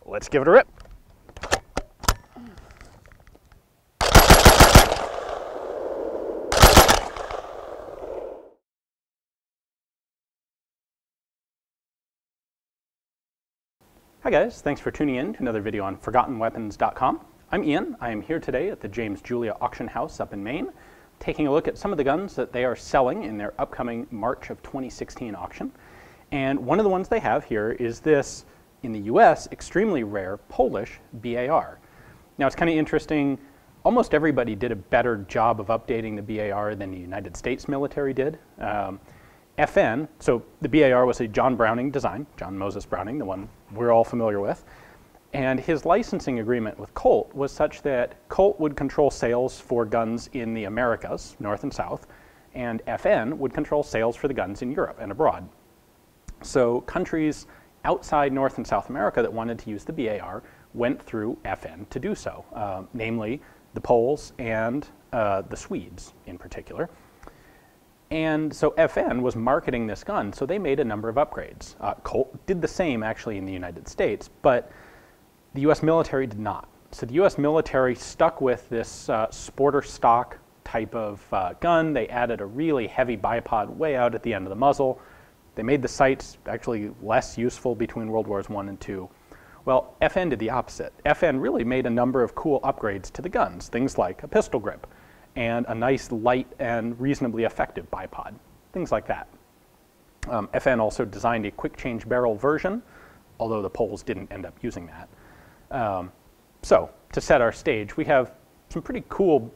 let's give it a rip. Hi guys, thanks for tuning in to another video on ForgottenWeapons.com. I'm Ian. I am here today at the James Julia Auction House up in Maine, taking a look at some of the guns that they are selling in their upcoming March of 2016 auction. And one of the ones they have here is this, in the US, extremely rare Polish BAR. Now it's kind of interesting, almost everybody did a better job of updating the BAR than the United States military did. FN, so the BAR was a John Browning design, John Moses Browning, the one we're all familiar with. And his licensing agreement with Colt was such that Colt would control sales for guns in the Americas, North and South, and FN would control sales for the guns in Europe and abroad. So countries outside North and South America that wanted to use the BAR went through FN to do so, namely the Poles and the Swedes in particular. And so FN was marketing this gun, so they made a number of upgrades. Colt did the same actually in the United States, but the US military did not. So the US military stuck with this sporter stock type of gun. They added a really heavy bipod way out at the end of the muzzle. They made the sights actually less useful between World Wars I and II. Well, FN did the opposite. FN really made a number of cool upgrades to the guns, things like a pistol grip, and a nice light and reasonably effective bipod, things like that. FN also designed a quick change barrel version, although the Poles didn't end up using that. So to set our stage, we have some pretty cool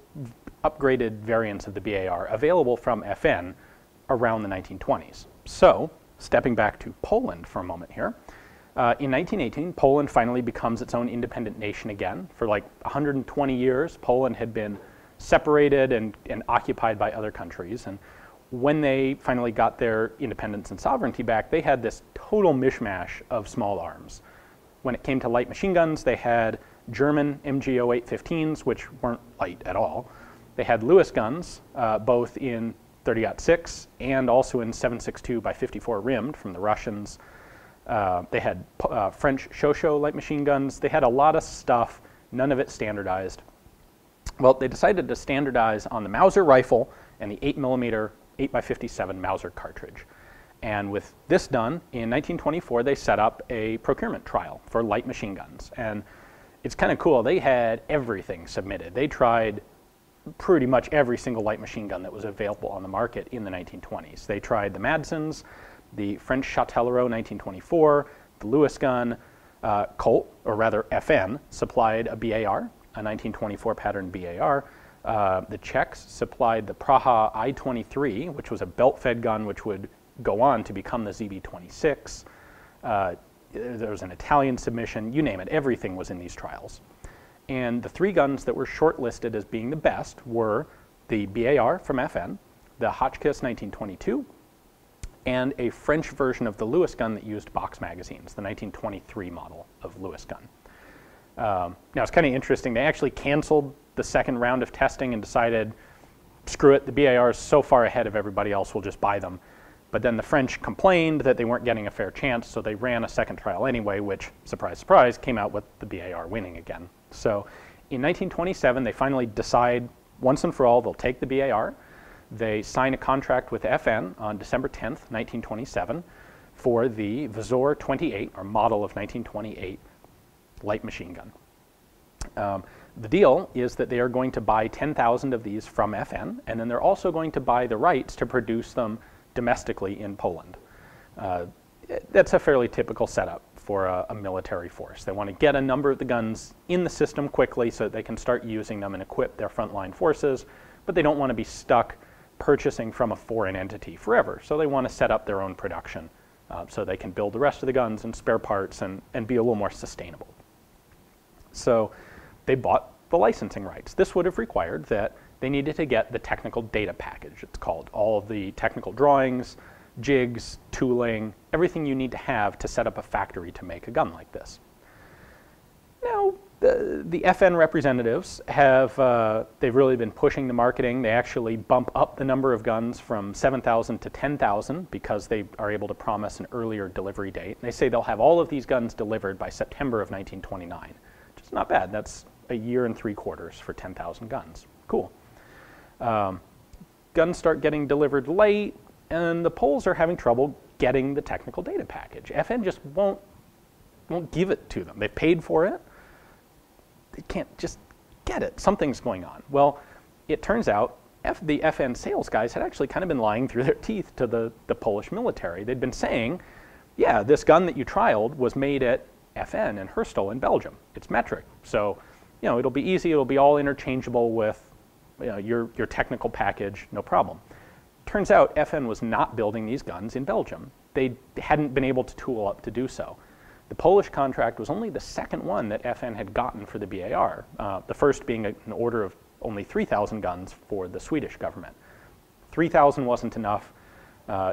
upgraded variants of the BAR available from FN around the 1920s. So stepping back to Poland for a moment here, in 1918, Poland finally becomes its own independent nation again. For like 120 years, Poland had been separated and occupied by other countries. And when they finally got their independence and sovereignty back, they had this total mishmash of small arms. When it came to light machine guns, they had German MG0815s, which weren't light at all. They had Lewis guns, both in 30-06 and also in 7.62 by 54 rimmed from the Russians. They had French Chauchat light machine guns. They had a lot of stuff, none of it standardized. Well, they decided to standardize on the Mauser rifle and the 8mm 8x57 Mauser cartridge. And with this done, in 1924, they set up a procurement trial for light machine guns. And it's kind of cool. They had everything submitted. They tried pretty much every single light machine gun that was available on the market in the 1920s. They tried the Madsons, the French Chauchat 1924, the Lewis gun. Colt, or rather FN, supplied a BAR, a 1924 pattern BAR. The Czechs supplied the Praha I-23, which was a belt-fed gun which would go on to become the ZB-26. There was an Italian submission, you name it, everything was in these trials. And the three guns that were shortlisted as being the best were the BAR from FN, the Chauchats 1922, and a French version of the Lewis gun that used box magazines, the 1923 model of Lewis gun. Now it's kind of interesting, they actually canceled the second round of testing and decided, screw it, the BAR is so far ahead of everybody else, we'll just buy them. But then the French complained that they weren't getting a fair chance, so they ran a second trial anyway, which, surprise, surprise, came out with the BAR winning again. So in 1927, they finally decide once and for all they'll take the BAR. They sign a contract with FN on December 10th, 1927 for the wz.28, or model of 1928 light machine gun. The deal is that they are going to buy 10,000 of these from FN, and then they're also going to buy the rights to produce them domestically in Poland. That's a fairly typical setup for a military force. They want to get a number of the guns in the system quickly so that they can start using them and equip their frontline forces, but they don't want to be stuck purchasing from a foreign entity forever. So they want to set up their own production so they can build the rest of the guns and spare parts and be a little more sustainable. So they bought the licensing rights. This would have required that they needed to get the technical data package, it's called. All of the technical drawings, jigs, tooling, everything you need to have to set up a factory to make a gun like this. Now, the FN representatives have, they've really been pushing the marketing. They actually bump up the number of guns from 7,000 to 10,000 because they are able to promise an earlier delivery date. And they say they'll have all of these guns delivered by September of 1929, which is not bad. That's a year and 3/4 for 10,000 guns. Cool. Guns start getting delivered late, and the Poles are having trouble getting the technical data package. FN just won't give it to them. They've paid for it. They can't just get it. Something's going on. Well, it turns out the FN sales guys had actually kind of been lying through their teeth to the Polish military. They'd been saying, yeah, this gun that you trialed was made at FN in Herstal in Belgium. It's metric. So, you know, it'll be easy. It'll be all interchangeable with your technical package, no problem. Turns out FN was not building these guns in Belgium. They hadn't been able to tool up to do so. The Polish contract was only the second one that FN had gotten for the BAR, the first being an order of only 3,000 guns for the Swedish government. 3,000 wasn't enough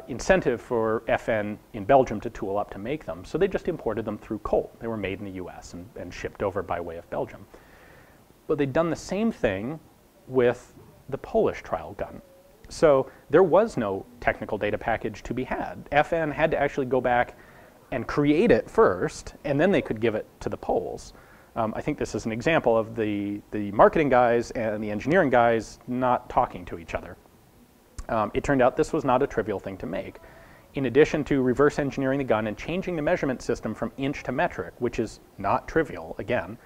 incentive for FN in Belgium to tool up to make them, so they just imported them through Colt. They were made in the US and shipped over by way of Belgium. But they'd done the same thing with the Polish trial gun. So there was no technical data package to be had. FN had to actually go back and create it first, and then they could give it to the Poles. I think this is an example of the marketing guys and the engineering guys not talking to each other. It turned out this was not a trivial thing to make. In addition to reverse engineering the gun and changing the measurement system from inch to metric, which is not trivial, again,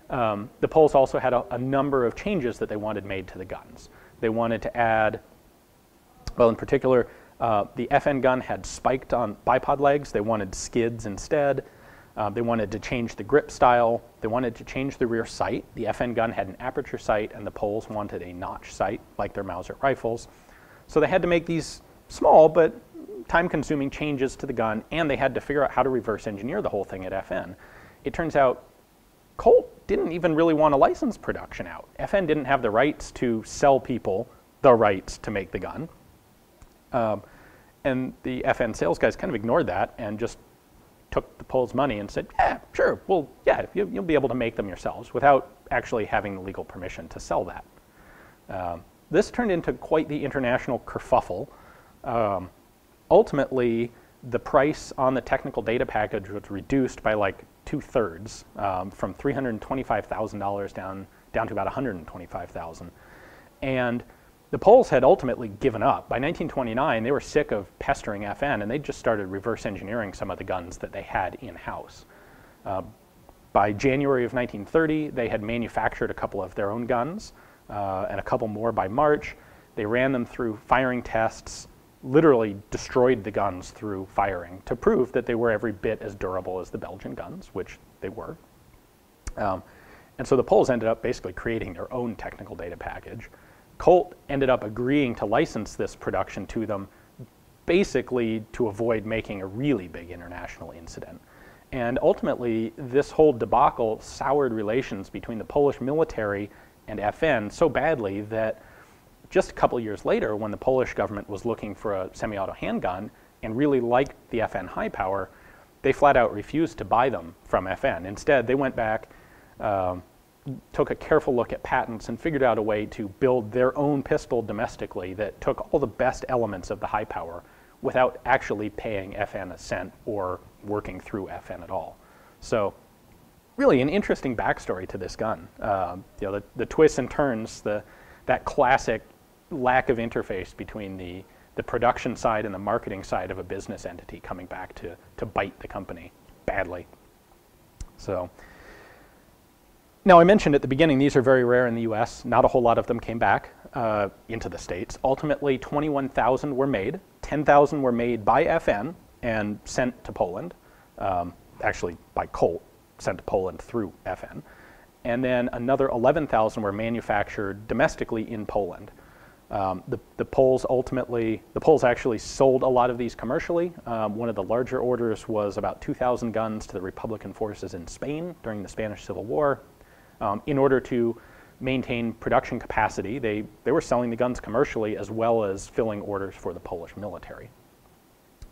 the Poles also had a number of changes that they wanted made to the guns. They wanted to add, well, in particular, the FN gun had spiked on bipod legs. They wanted skids instead. They wanted to change the grip style. They wanted to change the rear sight. The FN gun had an aperture sight, and the Poles wanted a notch sight, like their Mauser rifles. So they had to make these small but time-consuming changes to the gun, and they had to figure out how to reverse engineer the whole thing at FN. It turns out Colt didn't even really want to license production out. FN didn't have the rights to sell people the rights to make the gun. And the FN sales guys kind of ignored that and just took the Poles' money and said, yeah, sure, well, yeah, you'll be able to make them yourselves without actually having the legal permission to sell that. This turned into quite the international kerfuffle. Ultimately, the price on the technical data package was reduced by like 2/3, from $325,000 down to about $125,000. And the Poles had ultimately given up. By 1929, they were sick of pestering FN, and they just started reverse engineering some of the guns that they had in-house. By January of 1930, they had manufactured a couple of their own guns, and a couple more by March. They ran them through firing tests, literally destroyed the guns through firing to prove that they were every bit as durable as the Belgian guns, which they were. And so the Poles ended up basically creating their own technical data package. Colt ended up agreeing to license this production to them, basically to avoid making a really big international incident. And ultimately, this whole debacle soured relations between the Polish military and FN so badly that just a couple years later, when the Polish government was looking for a semi-auto handgun and really liked the FN high power, they flat out refused to buy them from FN. Instead, they went back, took a careful look at patents and figured out a way to build their own pistol domestically that took all the best elements of the high power without actually paying FN a cent or working through FN at all. So really an interesting backstory to this gun. You know, the twists and turns, that classic lack of interface between the production side and the marketing side of a business entity coming back to bite the company badly. So now, I mentioned at the beginning, these are very rare in the US. Not a whole lot of them came back into the States. Ultimately, 21,000 were made. 10,000 were made by FN and sent to Poland, actually by Colt, sent to Poland through FN. And then another 11,000 were manufactured domestically in Poland. The Poles actually sold a lot of these commercially. One of the larger orders was about 2,000 guns to the Republican forces in Spain during the Spanish Civil War. In order to maintain production capacity, they were selling the guns commercially as well as filling orders for the Polish military.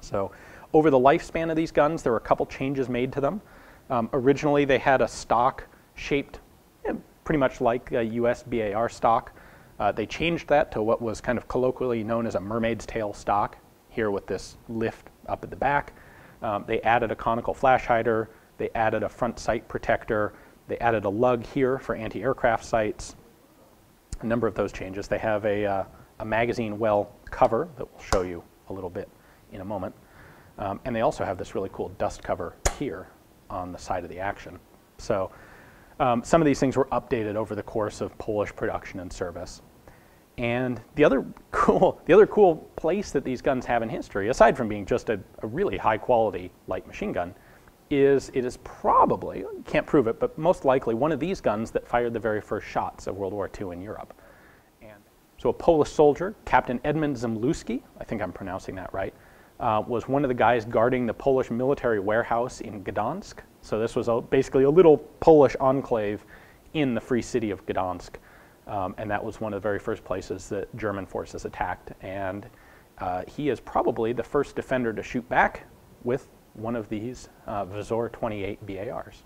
So over the lifespan of these guns, there were a couple changes made to them. Originally, they had a stock-shaped pretty much like a US BAR stock. They changed that to what was kind of colloquially known as a mermaid's tail stock, here with this lift up at the back. They added a conical flash hider. They added a front sight protector. They added a lug here for anti-aircraft sights. A number of those changes. They have a magazine well cover that we'll show you a little bit in a moment. And they also have this really cool dust cover here on the side of the action. So some of these things were updated over the course of Polish production and service. And the other cool place that these guns have in history, aside from being just a really high quality light machine gun, is it is probably, can't prove it, but most likely one of these guns that fired the very first shots of World War II in Europe. And so a Polish soldier, Captain Edmund Zemlewski, I think I'm pronouncing that right, was one of the guys guarding the Polish military warehouse in Gdansk. So this was basically a little Polish enclave in the free city of Gdansk. And that was one of the very first places that German forces attacked. And he is probably the first defender to shoot back with one of these wz.28 BARs.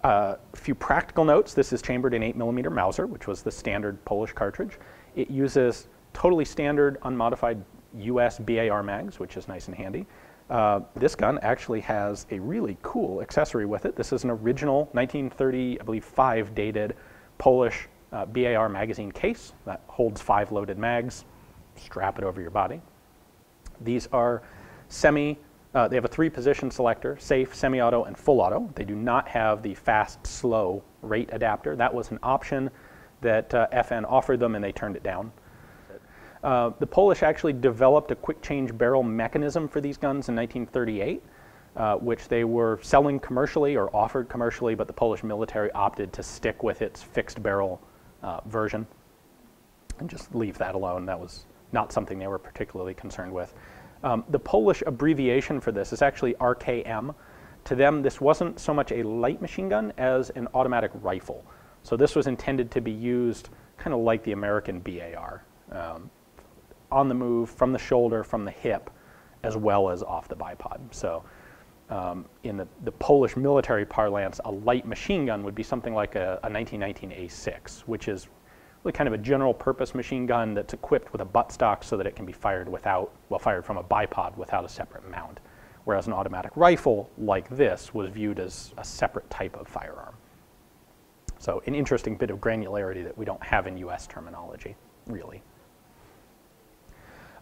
A few practical notes. This is chambered in 8mm Mauser, which was the standard Polish cartridge. It uses totally standard unmodified US BAR mags, which is nice and handy. This gun actually has a really cool accessory with it. This is an original 1930, I believe, 5 dated Polish BAR magazine case that holds 5 loaded mags. Strap it over your body. These are they have a 3-position selector, safe, semi-auto, and full auto. They do not have the fast-slow rate adapter. That was an option that FN offered them, and they turned it down. The Polish actually developed a quick change barrel mechanism for these guns in 1938, which they were selling commercially or offered commercially, but the Polish military opted to stick with its fixed barrel version and just leave that alone. That was not something they were particularly concerned with. The Polish abbreviation for this is actually RKM. To them, this wasn't so much a light machine gun as an automatic rifle. So this was intended to be used kind of like the American BAR, on the move, from the shoulder, from the hip, as well as off the bipod. So in the Polish military parlance, a light machine gun would be something like a 1919 A6, which is really kind of a general purpose machine gun that's equipped with a buttstock so that it can be fired fired from a bipod without a separate mount. Whereas an automatic rifle like this was viewed as a separate type of firearm. So an interesting bit of granularity that we don't have in US terminology, really.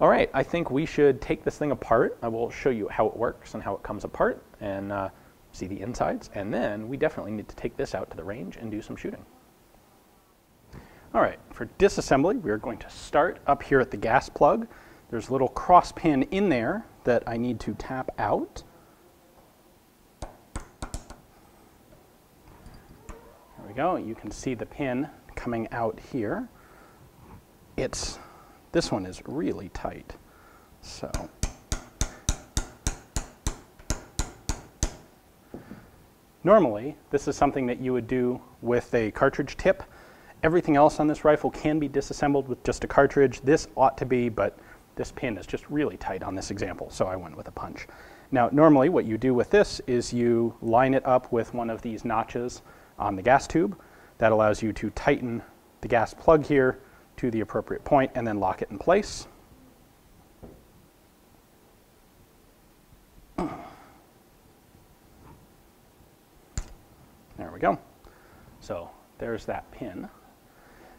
All right, I think we should take this thing apart. I will show you how it works and how it comes apart and see the insides. And then we definitely need to take this out to the range and do some shooting. All right, for disassembly, we're going to start up here at the gas plug. There's a little cross pin in there that I need to tap out. There we go. You can see the pin coming out here. This one is really tight. So normally, this is something that you would do with a cartridge tip. Everything else on this rifle can be disassembled with just a cartridge. This ought to be, but this pin is just really tight on this example, so I went with a punch. Now, normally what you do with this is you line it up with one of these notches on the gas tube. That allows you to tighten the gas plug here to the appropriate point and then lock it in place. There we go. So there's that pin.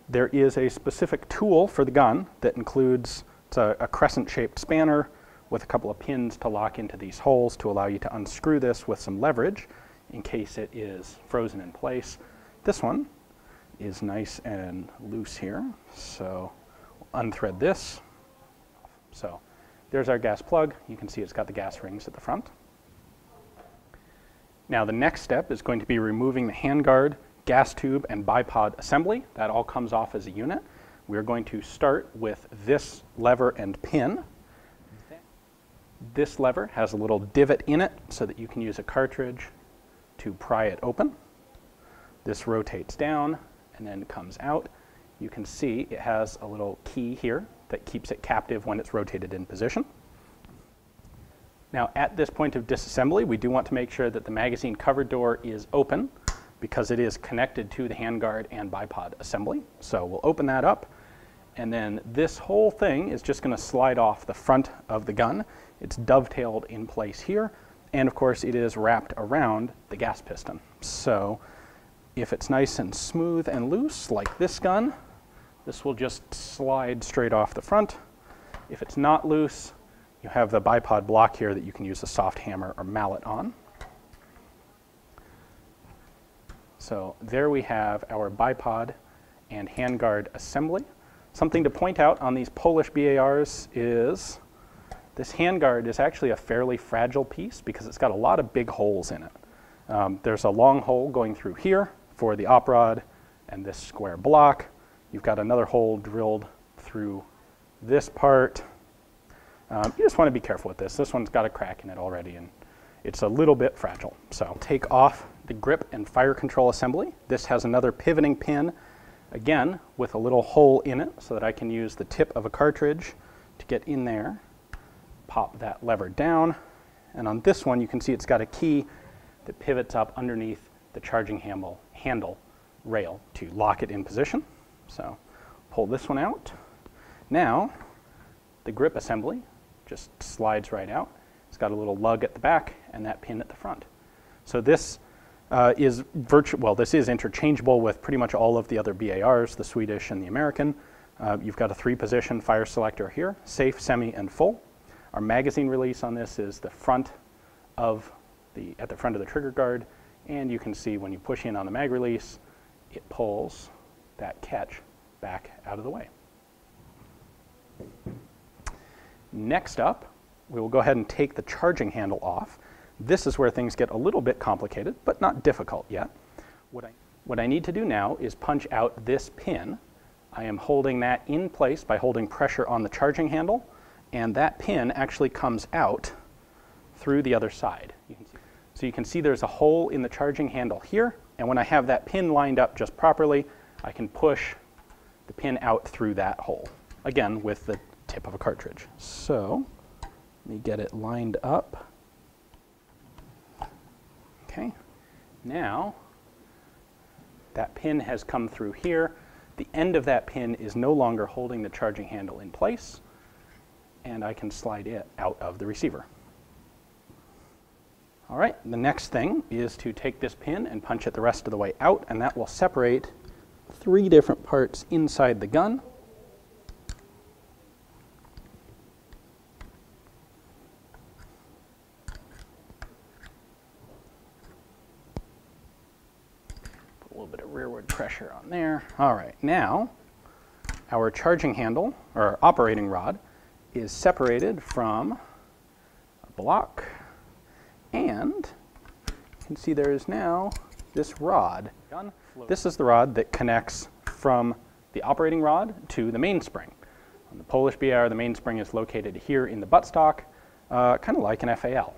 There is a specific tool for the gun that includes a crescent-shaped spanner with a couple of pins to lock into these holes to allow you to unscrew this with some leverage in case it is frozen in place. This one is nice and loose here, so we'll unthread this. So there's our gas plug. You can see it's got the gas rings at the front. Now the next step is going to be removing the handguard, gas tube, and bipod assembly. That all comes off as a unit. We're going to start with this lever and pin. This lever has a little divot in it so that you can use a cartridge to pry it open. This rotates down and then comes out. You can see it has a little key here that keeps it captive when it's rotated in position. Now at this point of disassembly, we do want to make sure that the magazine cover door is open. because it is connected to the handguard and bipod assembly. So we'll open that up, and then this whole thing is just going to slide off the front of the gun. It's dovetailed in place here, and of course it is wrapped around the gas piston. So if it's nice and smooth and loose, like this gun, this will just slide straight off the front. If it's not loose, you have the bipod block here that you can use a soft hammer or mallet on. So there we have our bipod and handguard assembly. Something to point out on these Polish BARs is this handguard is actually a fairly fragile piece because it's got a lot of big holes in it. There's a long hole going through here for the op rod and this square block. You've got another hole drilled through this part. You just want to be careful with this. This one's got a crack in it already, and it's a little bit fragile. So take off the grip and fire control assembly. This has another pivoting pin, again, with a little hole in it so that I can use the tip of a cartridge to get in there. Pop that lever down, and on this one you can see it's got a key that pivots up underneath the charging handle rail to lock it in position. So pull this one out. Now the grip assembly just slides right out. It's got a little lug at the back and that pin at the front. So this is interchangeable with pretty much all of the other BARs, the Swedish and the American. You've got a 3-position fire selector here, safe, semi, and full. Our magazine release on this is the front of at the front of the trigger guard, and you can see when you push in on the mag release, it pulls that catch back out of the way. Next up, we will go ahead and take the charging handle off. This is where things get a little bit complicated, but not difficult yet. What I need to do now is punch out this pin. I am holding that in place by holding pressure on the charging handle, and that pin actually comes out through the other side. So you can see there's a hole in the charging handle here, and when I have that pin lined up just properly, I can push the pin out through that hole, again with the tip of a cartridge. So let me get it lined up. Okay, now that pin has come through here. The end of that pin is no longer holding the charging handle in place, and I can slide it out of the receiver. All right, the next thing is to take this pin and punch it the rest of the way out, and that will separate 3 different parts inside the gun. Put a little bit of rearward pressure on there. All right, now our charging handle, or operating rod, is separated from a block, and you can see there is now this rod. This is the rod that connects from the operating rod to the mainspring. On the Polish BR, the mainspring is located here in the buttstock, kind of like an FAL.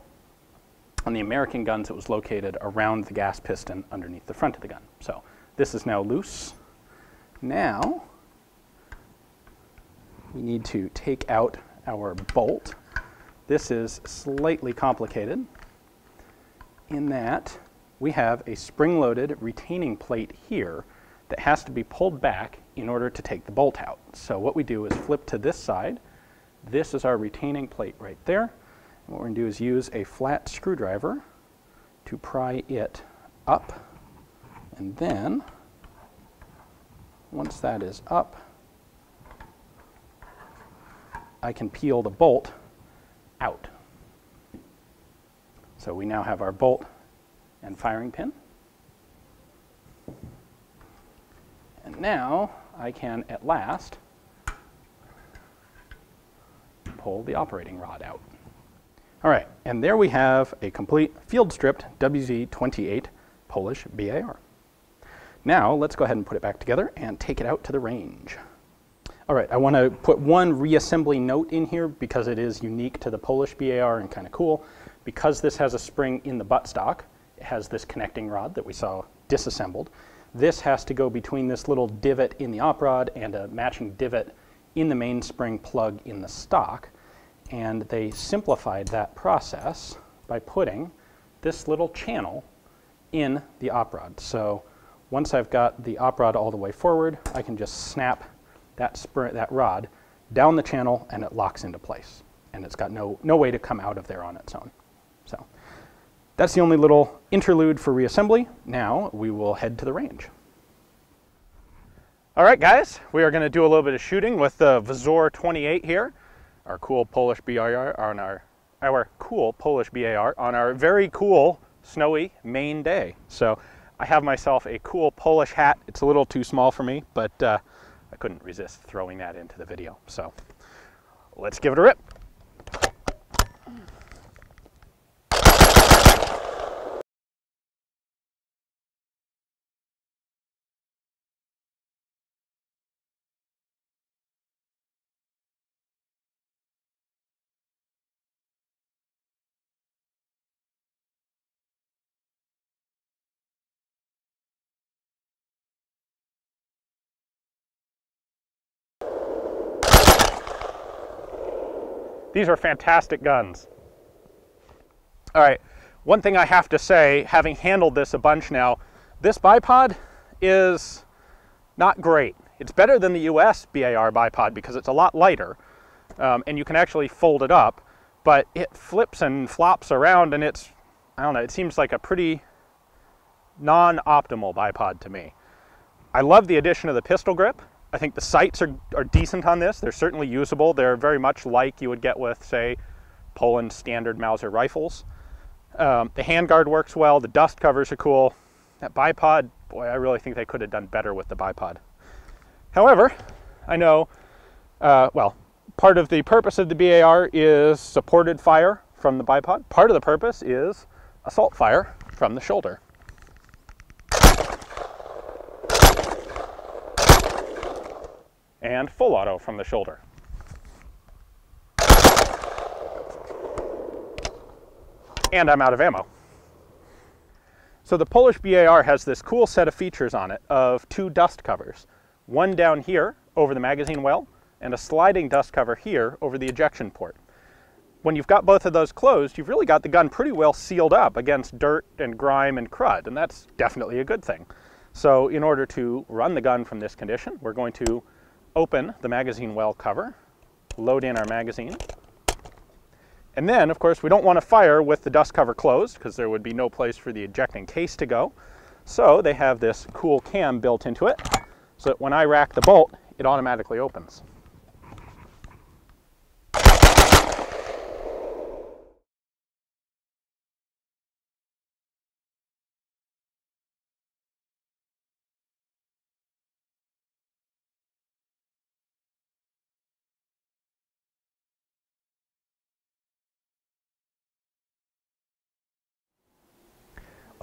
On the American guns, it was located around the gas piston underneath the front of the gun. So this is now loose. Now we need to take out our bolt. This is slightly complicated in that we have a spring-loaded retaining plate here that has to be pulled back in order to take the bolt out. So what we do is flip to this side. This is our retaining plate right there. And what we're going to do is use a flat screwdriver to pry it up. And then, once that is up, I can peel the bolt out. So we now have our bolt and firing pin. And now I can at last pull the operating rod out. All right, and there we have a complete field stripped wz.28 Polish BAR. Now let's go ahead and put it back together and take it out to the range. All right, I want to put one reassembly note in here because it is unique to the Polish BAR and kind of cool. Because this has a spring in the buttstock, it has this connecting rod that we saw disassembled. This has to go between this little divot in the op rod and a matching divot in the mainspring plug in the stock. And they simplified that process by putting this little channel in the op rod. So once I've got the op rod all the way forward, I can just snap that rod down the channel and it locks into place. And it's got no way to come out of there on its own. So that's the only little interlude for reassembly. Now we will head to the range. All right, guys, we are going to do a little bit of shooting with the wz.28 here, our cool Polish BAR on our cool Polish BAR on our very cool snowy Maine day. So I have myself a cool Polish hat. It's a little too small for me, but I couldn't resist throwing that into the video. So let's give it a rip. These are fantastic guns. All right, one thing I have to say, having handled this a bunch now, this bipod is not great. It's better than the US BAR bipod because it's a lot lighter, and you can actually fold it up, but it flips and flops around, and it's, I don't know, it seems like a pretty non-optimal bipod to me. I love the addition of the pistol grip. I think the sights are decent on this. They're certainly usable. They're very much like you would get with, say, Poland standard Mauser rifles. The handguard works well. The dust covers are cool. That bipod, boy, I really think they could have done better with the bipod. However, I know, well, part of the purpose of the BAR is supported fire from the bipod. Part of the purpose is assault fire from the shoulder. And full auto from the shoulder. And I'm out of ammo. So the Polish BAR has this cool set of features on it of two dust covers. One down here over the magazine well, and a sliding dust cover here over the ejection port. When you've got both of those closed, you've really got the gun pretty well sealed up against dirt and grime and crud, and that's definitely a good thing. So in order to run the gun from this condition, we're going to open the magazine well cover, load in our magazine, and then, of course, we don't want to fire with the dust cover closed because there would be no place for the ejecting case to go. So they have this cool cam built into it so that when I rack the bolt, it automatically opens.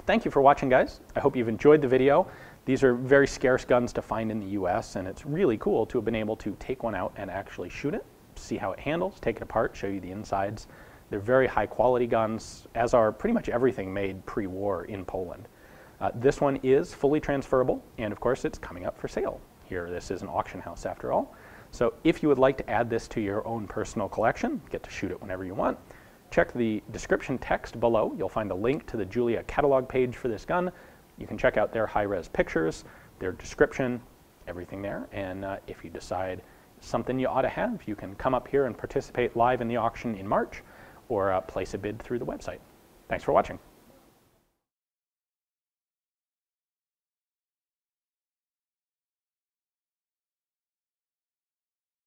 Thank you for watching, guys. I hope you've enjoyed the video. These are very scarce guns to find in the US, and it's really cool to have been able to take one out and actually shoot it, see how it handles, take it apart, show you the insides. They're very high quality guns, as are pretty much everything made pre-war in Poland. This one is fully transferable, and of course it's coming up for sale. Here, this is an auction house after all. So if you would like to add this to your own personal collection, get to shoot it whenever you want, check the description text below. You'll find a link to the Julia catalog page for this gun. You can check out their high-res pictures, their description, everything there. And if you decide something you ought to have, you can come up here and participate live in the auction in March or place a bid through the website. Thanks for watching.